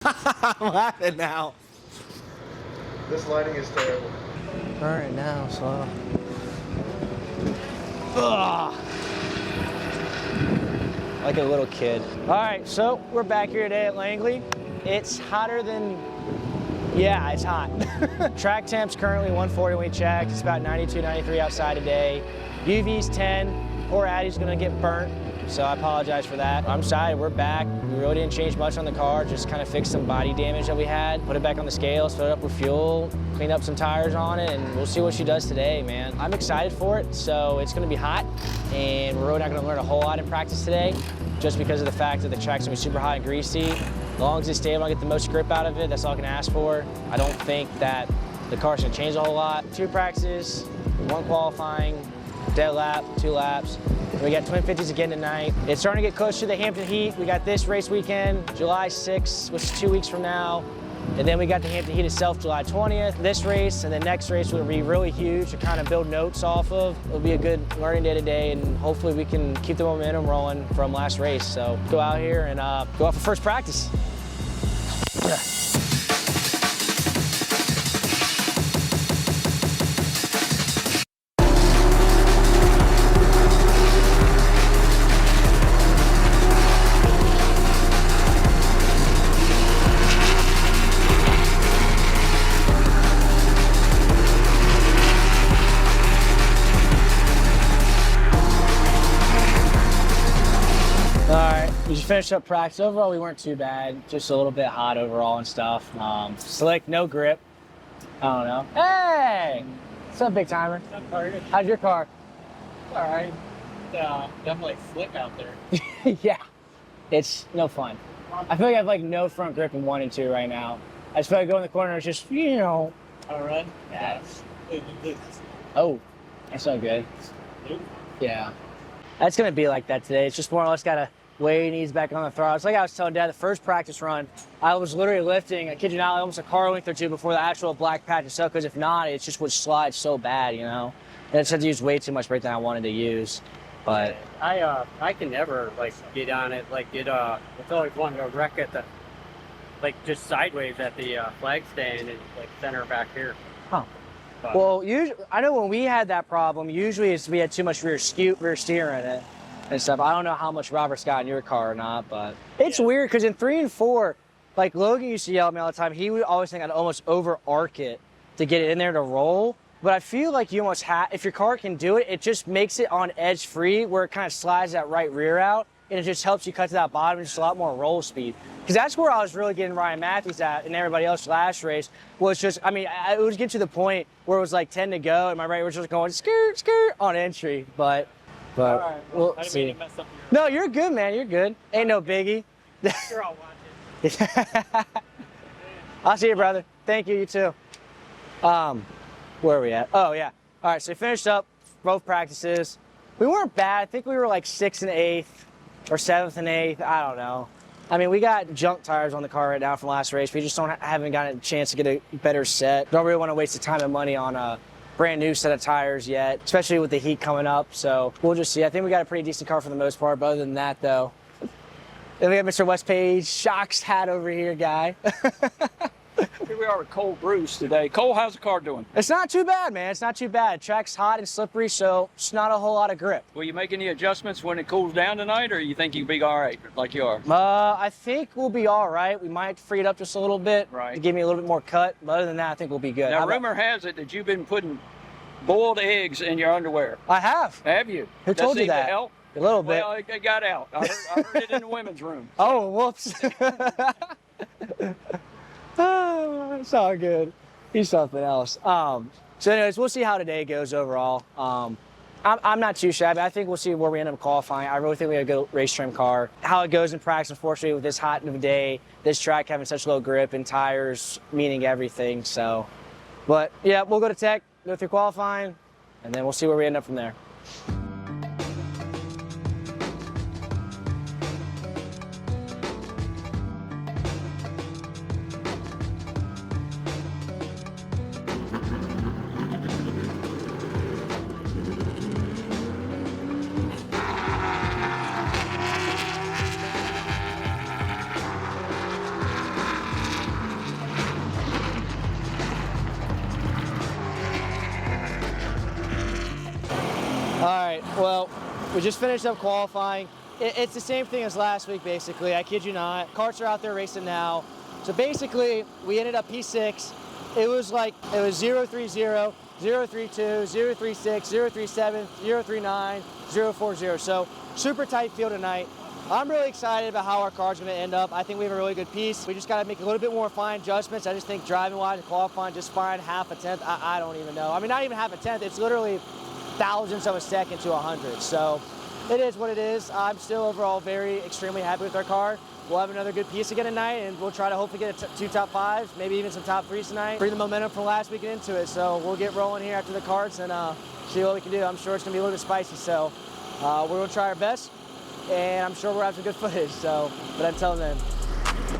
I'm laughing now. This lighting is terrible. All right, now, slow. Ugh. Like a little kid. All right, so we're back here today at Langley. It's hotter than, yeah, it's hot. Track temp's currently 140 when we checked. It's about 92, 93 outside today. UV's 10. Poor Addie's gonna get burnt, so I apologize for that. I'm excited, we're back. We really didn't change much on the car, just kind of fixed some body damage that we had, put it back on the scales, fill it up with fuel, clean up some tires on it, and we'll see what she does today, man. I'm excited for it, so it's gonna be hot, and we're really not gonna learn a whole lot in practice today, just because of the fact that the track's gonna be super hot and greasy. As long as it's stable, I get the most grip out of it, that's all I can ask for. I don't think that the car's gonna change a whole lot. 2 practices, 1 qualifying, dead lap, 2 laps. We got Twin 50s again tonight. It's starting to get close to the Hampton Heat. We got this race weekend, July 6th, which is 2 weeks from now. And then we got the Hampton Heat itself, July 20th. This race and the next race will be really huge to kind of build notes off of. It'll be a good learning day today, and hopefully we can keep the momentum rolling from last race. So go out here and go out for first practice. We just finished up practice. Overall, we weren't too bad. Just a little bit hot overall and stuff. Slick, no grip. I don't know. Hey! What's up, big timer? What's up, Carter? How's your car? All right. Definitely slick out there. Yeah. It's no fun. I feel like I have like no front grip in 1 and 2 right now. I just feel like go in the corner, it's just, you know. All right. Yes. Oh, that's not good. Yeah. That's going to be like that today. It's just more or less got to weigh knees back on the throttle. It's like I was telling Dad, the first practice run, I was literally lifting, I kid you not, almost a car length or 2 before the actual black patch itself, because if not, it just would slide so bad, you know? And I just had to use way too much brake than I wanted to use. But I can never like get on it like it's always wanting to wreck at the just sideways at the flag stand and like center back here. Huh. But, well, I know when we had that problem, usually we had too much rear steer in it and stuff. I don't know how much Robert's got in your car or not, but it's weird because in 3 and 4, like Logan used to yell at me all the time, he would always think I'd almost over arc it to get it in there to roll. But I feel like you almost if your car can do it, it just makes it on edge free where it kind of slides that right rear out, and it just helps you cut to that bottom and just a lot more roll speed. Because that's where I was really getting Ryan Matthews at and everybody else last race was just, I mean, it was getting to the point where it was like 10 to go and my right was just going skirt on entry, but all right, we'll I didn't see. mean to mess up No, you're good, man. You're good. Ain't no biggie. you're all watching. I'll see you, brother. Thank you. You too. Where are we at? Oh, yeah. All right, so we finished up both practices. We weren't bad. I think we were like 6th and 8th or 7th and 8th. I don't know. I mean, we got junk tires on the car right now from last race. We just haven't gotten a chance to get a better set. Don't really want to waste the time and money on a brand new set of tires yet, especially with the heat coming up. So we'll just see. I think we got a pretty decent car for the most part, but other than that, though. Then we got Mr. West Page, Shocks hat over here, guy. Here we are with Cole Bruce today. Cole, how's the car doing? It's not too bad, man. It's not too bad. Track's hot and slippery, so it's not a whole lot of grip. Will you make any adjustments when it cools down tonight, or you think you'll be all right like you are? I think we'll be all right. We might free it up just a little bit to give me a little bit more cut. But other than that, I think we'll be good. Now, rumor has it that you've been putting boiled eggs in your underwear. I have. Have you? Who told you that? Help? A little bit. Well, it got out. I heard it in the women's room. Oh, whoops. Oh, it's all good. He's something else. So anyways, we'll see how today goes overall. I'm not too shabby. I think we'll see where we end up qualifying. I really think we have a good race trim car. How it goes in practice, unfortunately, with this hot of a day, this track having such low grip and tires meaning everything. So, but yeah, we'll go to tech, go through qualifying, and then we'll see where we end up from there. We just finished up qualifying. It's the same thing as last week, basically. I kid you not. Karts are out there racing now. So basically, we ended up P6. It was 030, 032, 036, 037, 039, 040. So super tight field tonight. I'm really excited about how our car's going to end up. I think we have a really good piece. We just got to make a little bit more fine adjustments. I just think driving-wise and qualifying, just fine half a tenth. I don't even know. I mean, not even half a tenth. It's literally thousandths of a second to 100. So it is what it is. I'm still overall extremely happy with our car. We'll have another good piece again tonight, and we'll try to hopefully get 2 top 5s, maybe even some top 3s tonight. Bring the momentum from last week into it. So we'll get rolling here after the karts and see what we can do. I'm sure it's going to be a little bit spicy. So we're going to try our best. And I'm sure we'll have some good footage, but until then.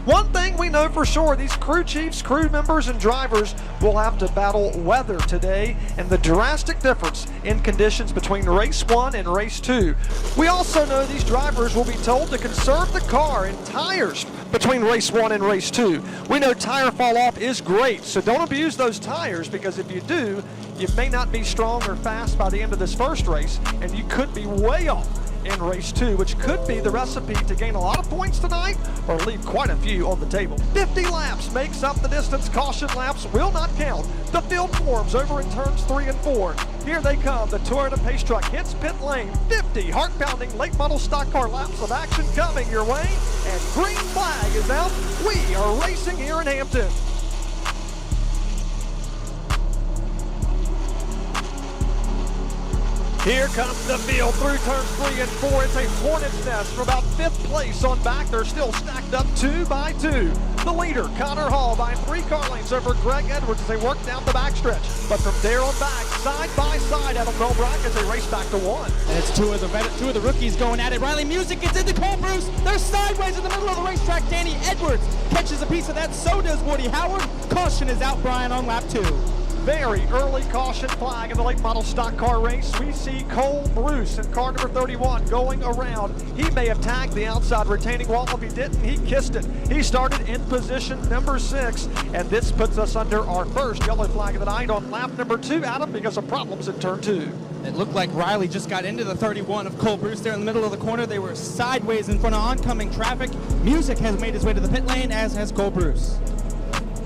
One thing we know for sure, these crew chiefs, crew members, and drivers will have to battle weather today and the drastic difference in conditions between race 1 and race 2. We also know these drivers will be told to conserve the car and tires between race 1 and race 2. We know tire fall off is great, so don't abuse those tires, because if you do, you may not be strong or fast by the end of this first race, and you could be way off in race 2, which could be the recipe to gain a lot of points tonight or leave quite a few on the table. 50 laps makes up the distance. Caution laps will not count. The field forms over in turns 3 and 4. Here they come. The Toyota Pace Truck hits pit lane. 50 heart-pounding late model stock car laps of action coming your way, and green flag is out. We are racing here in Hampton. Here comes the field through turns 3 and 4. It's a hornet's nest from about 5th place on back. They're still stacked up 2 by 2. The leader, Connor Hall, by 3 car lengths over Greg Edwards as they work down the backstretch. But from there on back, side by side, Adam Melbrack as they race back to 1. And it's two of the rookies going at it. Riley Music gets into Cole Bruce. They're sideways in the middle of the racetrack. Danny Edwards catches a piece of that. So does Woody Howard. Caution is out, Brian, on lap 2. Very early caution flag in the late model stock car race. We see Cole Bruce in car number 31 going around. He may have tagged the outside retaining wall. If he didn't, he kissed it. He started in position number 6, and this puts us under our first yellow flag of the night on lap number 2, Adam, because of problems in turn 2. It looked like Riley just got into the 31 of Cole Bruce there in the middle of the corner. They were sideways in front of oncoming traffic. Music has made his way to the pit lane, as has Cole Bruce.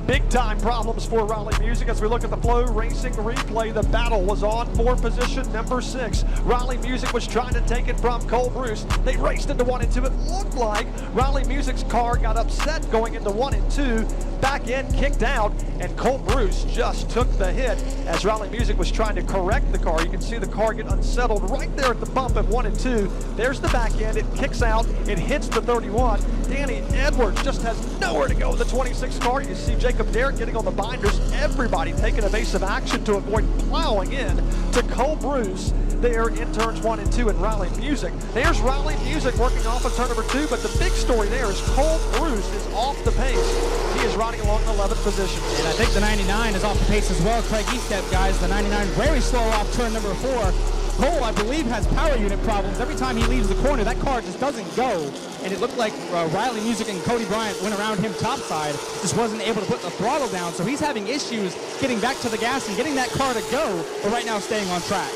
Big time problems for Raleigh Music as we look at the Flow Racing replay. The battle was on for position number 6. Raleigh Music was trying to take it from Cole Bruce. They raced into 1 and 2. It looked like Raleigh Music's car got upset going into 1 and 2. Back end kicked out, and Cole Bruce just took the hit as Raleigh Music was trying to correct the car. You can see the car get unsettled right there at the bump of 1 and 2. There's the back end. It kicks out. It hits the 31. Danny Edwards just has nowhere to go with the 26 car. You see Jacob Derrick getting on the binders. Everybody taking evasive action to avoid plowing in to Cole Bruce there in turns 1 and 2 in Raleigh Music. There's Raleigh Music working off of turn number 2, but the big story there is Cole Bruce is off the pace. He is riding along in 11th position. And I think the 99 is off the pace as well. Craig Estep, guys, the 99 very slow off turn number 4. Cole, I believe, has power unit problems. Every time he leaves the corner, that car just doesn't go. And it looked like Riley Music and Cody Bryant went around him topside, just wasn't able to put the throttle down. So he's having issues getting back to the gas and getting that car to go, but right now staying on track.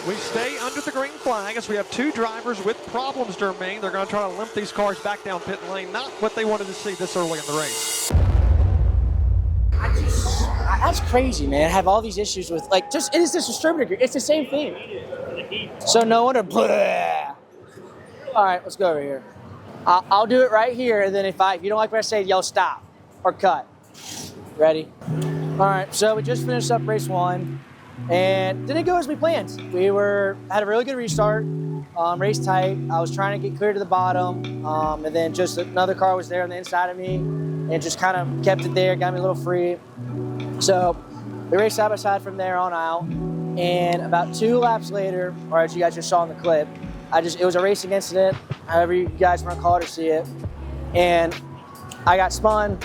We stay under the green flag as we have 2 drivers with problems, Jermaine. They're going to try to limp these cars back down pit lane. Not what they wanted to see this early in the race. That's crazy, man. I have all these issues with, it is this distributor. It's the same thing. So no wonder. Blah. All right, let's go over here. I'll do it right here, and then if you don't like what I say, yell stop or cut. Ready? All right, so we just finished up race 1, and didn't go as we planned. We had a really good restart, race tight. I was trying to get clear to the bottom, and then just another car was there on the inside of me, and just kind of kept it there, got me a little free. So we raced side by side from there on out, and about 2 laps later, or as you guys just saw in the clip, it was a racing incident, however you guys want to call it or see it, and I got spun,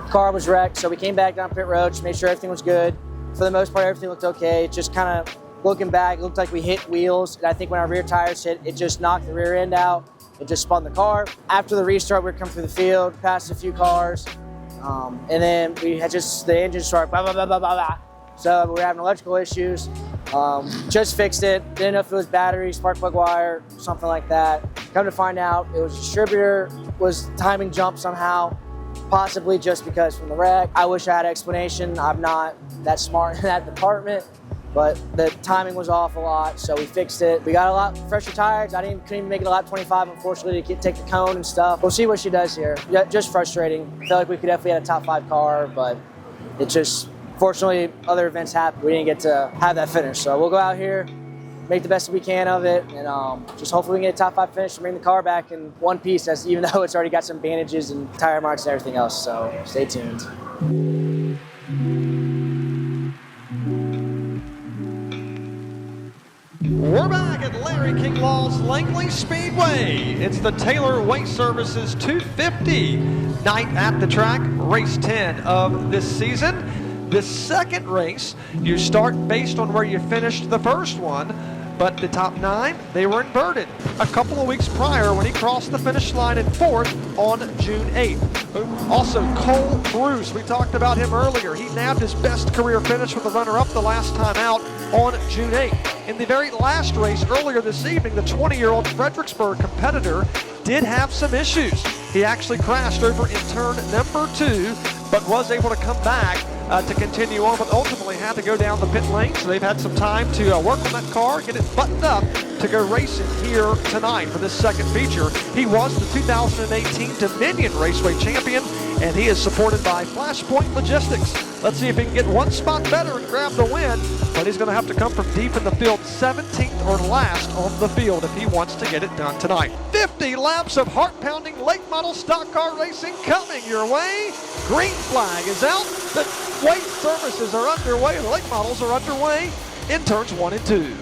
car was wrecked, so we came back down pit road, just made sure everything was good. For the most part, everything looked okay. Just kind of looking back, it looked like we hit wheels, and I think when our rear tires hit, it just knocked the rear end out. It just spun the car. After the restart, we were coming through the field, passed a few cars, and then we had the engine started, blah, blah, blah, blah, blah, blah. So we were having electrical issues. Just fixed it. Didn't know if it was battery, spark plug wire, something like that. Come to find out, it was distributor was timing jump somehow, possibly just because from the wreck. I wish I had an explanation. I'm not that smart in that department, but the timing was off a lot, so we fixed it. We got a lot fresher tires. Couldn't even make it a lap 25, unfortunately, to take the cone and stuff. We'll see what she does here. Yeah, just frustrating. I feel like we could definitely have a top 5 car, but it just, fortunately, other events happened. We didn't get to have that finish, so we'll go out here, make the best we can of it, and just hopefully we can get a top 5 finish and bring the car back in one piece, even though it's already got some bandages and tire marks and everything else, so stay tuned. We're back at Larry King Law's Langley Speedway. It's the Taylor Waste Services 250 night at the track, race 10 of this season. The second race, you start based on where you finished the first one, but the top 9, they were inverted a couple of weeks prior when he crossed the finish line in 4th on June 8th. Also, Cole Bruce, we talked about him earlier. He nabbed his best career finish with the runner-up the last time out on June 8th. In the very last race earlier this evening, the 20-year-old Fredericksburg competitor did have some issues. He actually crashed over in turn number 2, but was able to come back to continue on, but ultimately had to go down the pit lane. So they've had some time to work on that car, get it buttoned up to go racing here tonight for this second feature. He was the 2018 Dominion Raceway champion, and he is supported by Flashpoint Logistics. Let's see if he can get one spot better and grab the win, but he's going to have to come from deep in the field, 17th or last on the field if he wants to get it done tonight. 50 laps of heart-pounding late model stock car racing coming your way. Green flag is out. The weight services are underway. The late models are underway in turns 1 and 2.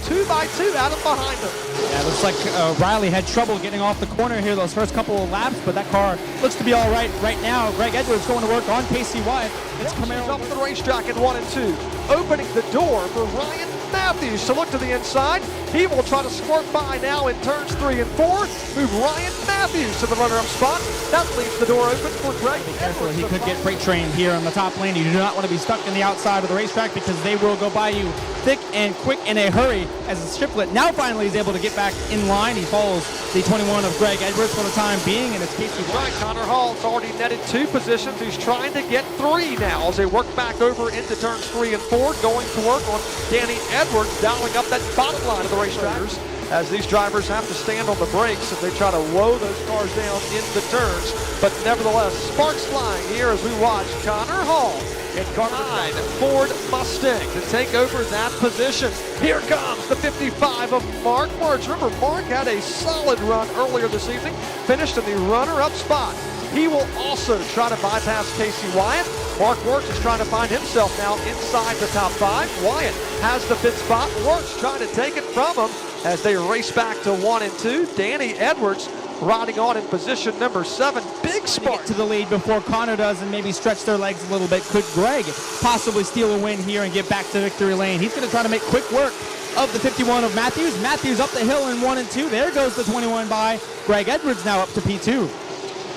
Two by two out of behind him. Yeah, it looks like Riley had trouble getting off the corner here those first couple of laps, but that car looks to be all right now. Greg Edwards going to work on Casey Wyatt. It's Camaro up the racetrack in 1 and 2. Opening the door for Ryan Matthews to look to the inside. He will try to squirt by now in turns 3 and 4. Move Ryan Matthews to the runner-up spot. That leaves the door open for Greg Edwards. He could get freight trained here on the top lane. You do not want to be stuck in the outside of the racetrack because they will go by you thick and quick in a hurry as the Striplet now finally is able to get back in line. He follows the 21 of Greg Edwards for the time being, and it's Casey Wyatt. Right, Connor Hall's already netted 2 positions. He's trying to get 3 now as they work back over into turns 3 and 4, going to work on Danny Edwards, dialing up that bottom line of the racetrack as these drivers have to stand on the brakes as they try to low those cars down in the turns. But nevertheless, sparks flying here as we watch Connor Hall in car 9 Ford Mustang to take over that position. Here comes the 55 of Mark Wirtz. Remember, Mark had a solid run earlier this evening, finished in the runner-up spot. He will also try to bypass Casey Wyatt. Mark Wirtz is trying to find himself now inside the top 5. Wyatt has the 5th spot. Wirtz trying to take it from him as they race back to 1 and 2. Danny Edwards riding on in position number 7. Big spark to the lead before Connor does and maybe stretch their legs a little bit. Could Greg possibly steal a win here and get back to victory lane? He's going to try to make quick work of the 51 of Matthews. Matthews up the hill in 1 and 2. There goes the 21 by Greg Edwards now up to P2.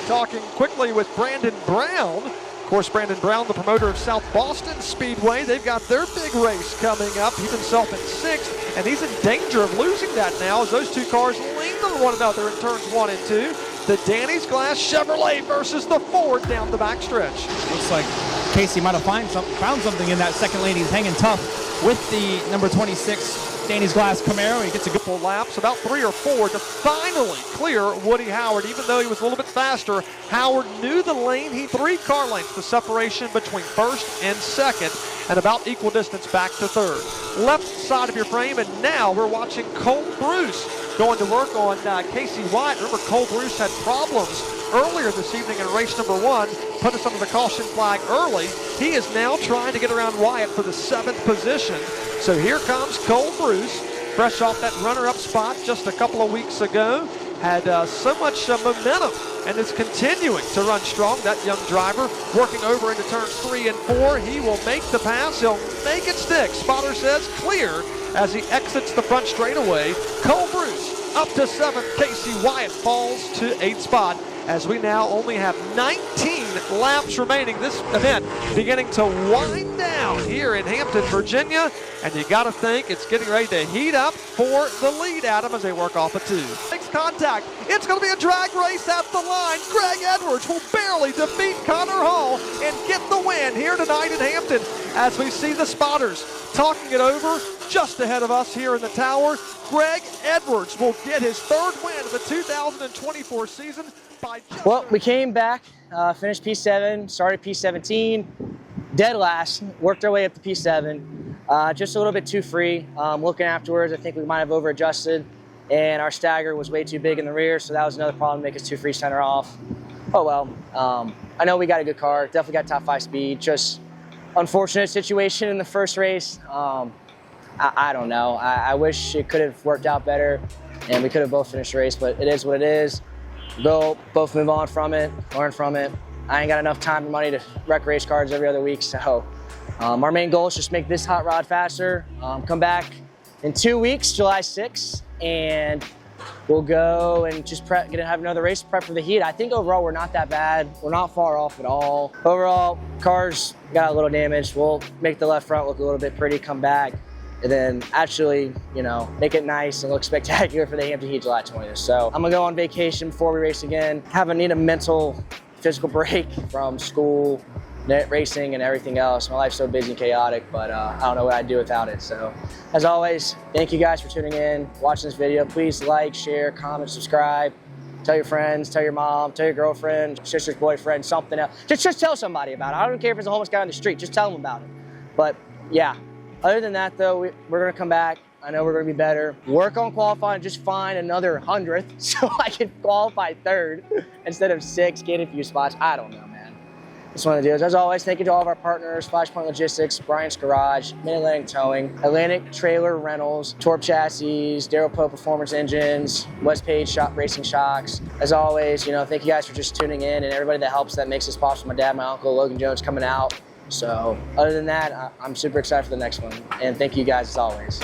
Talking quickly with Brandon Brown. Of course, Brandon Brown, the promoter of South Boston Speedway. They've got their big race coming up. He's himself in 6th, and he's in danger of losing that now as those 2 cars lean on one another in turns 1 and 2. The Danny's Glass Chevrolet versus the Ford down the backstretch. Looks like Casey might have found something in that second lane. He's hanging tough with the number 26 Danny's Glass Camaro. He gets a good full laps, about 3 or 4 to finally clear Woody Howard. Even though he was a little bit faster, Howard knew the lane. He 3 car lengths the separation between 1st and 2nd, and about equal distance back to 3rd. Left side of your frame, and now we're watching Cole Bruce going to work on Casey Wyatt. Remember, Cole Bruce had problems earlier this evening in race number 1, put us under the caution flag early. He is now trying to get around Wyatt for the 7th position. So here comes Cole Bruce, fresh off that runner-up spot just a couple of weeks ago. Had so much momentum and is continuing to run strong. That young driver working over into turns 3 and 4. He will make the pass. He'll make it stick. Spotter says clear as he exits the front straightaway. Cole Bruce up to 7th. Casey Wyatt falls to 8th spot. as we now only have 19 laps remaining. This event beginning to wind down here in Hampton, Virginia, and you got to think it's getting ready to heat up for the lead, Adam, as they work off a 2. Makes contact. It's going to be a drag race at the line. Greg Edwards will barely defeat Connor Hall and get the win here tonight in Hampton, as we see the spotters talking it over just ahead of us here in the tower. Greg Edwards will get his 3rd win of the 2024 season by just... Well, we came back, finished P7, started P17, dead last, worked our way up to P7. Just a little bit too free. Looking afterwards, I think we might have over-adjusted, and our stagger was way too big in the rear, so that was another problem, make us too free center off. Oh well, I know we got a good car, definitely got top 5 speed, just unfortunate situation in the first race. I don't know. I wish it could have worked out better and we could have both finished the race, but it is what it is. We'll both move on from it, learn from it. I ain't got enough time and money to wreck race cars every other week, so our main goal is just make this hot rod faster. Come back in 2 weeks, July 6th, and we'll go and just gonna have another race prep for the heat. I think overall we're not that bad. We're not far off at all. Overall, cars got a little damaged. We'll make the left front look a little bit pretty, come back, and then actually, you know, make it nice and look spectacular for the Hampton Heat July 20th. So I'm gonna go on vacation before we race again. Need a mental, physical break from school, net racing, and everything else. My life's so busy and chaotic, but I don't know what I'd do without it. So as always, thank you guys for tuning in, watching this video. Please like, share, comment, subscribe. Tell your friends, tell your mom, tell your girlfriend, sister's boyfriend, something else. Just tell somebody about it. I don't care if it's a homeless guy on the street, just tell them about it. But yeah, other than that though, we're gonna come back. I know we're gonna be better. Work on qualifying, just find another 100th so I can qualify 3rd instead of 6th, get a few spots. I don't know, man. It's one of the deals. As always, thank you to all of our partners, Flashpoint Logistics, Bryant's Garage, Mid-Atlantic Towing, Atlantic Trailer Rentals, Torp Chassis, Darryl Poe Performance Engines, West Page Racing Shocks. As always, you know, thank you guys for just tuning in and everybody that helps, that makes this possible. My dad, my uncle, Logan Jones coming out. So other than that, I'm super excited for the next one. And thank you guys as always.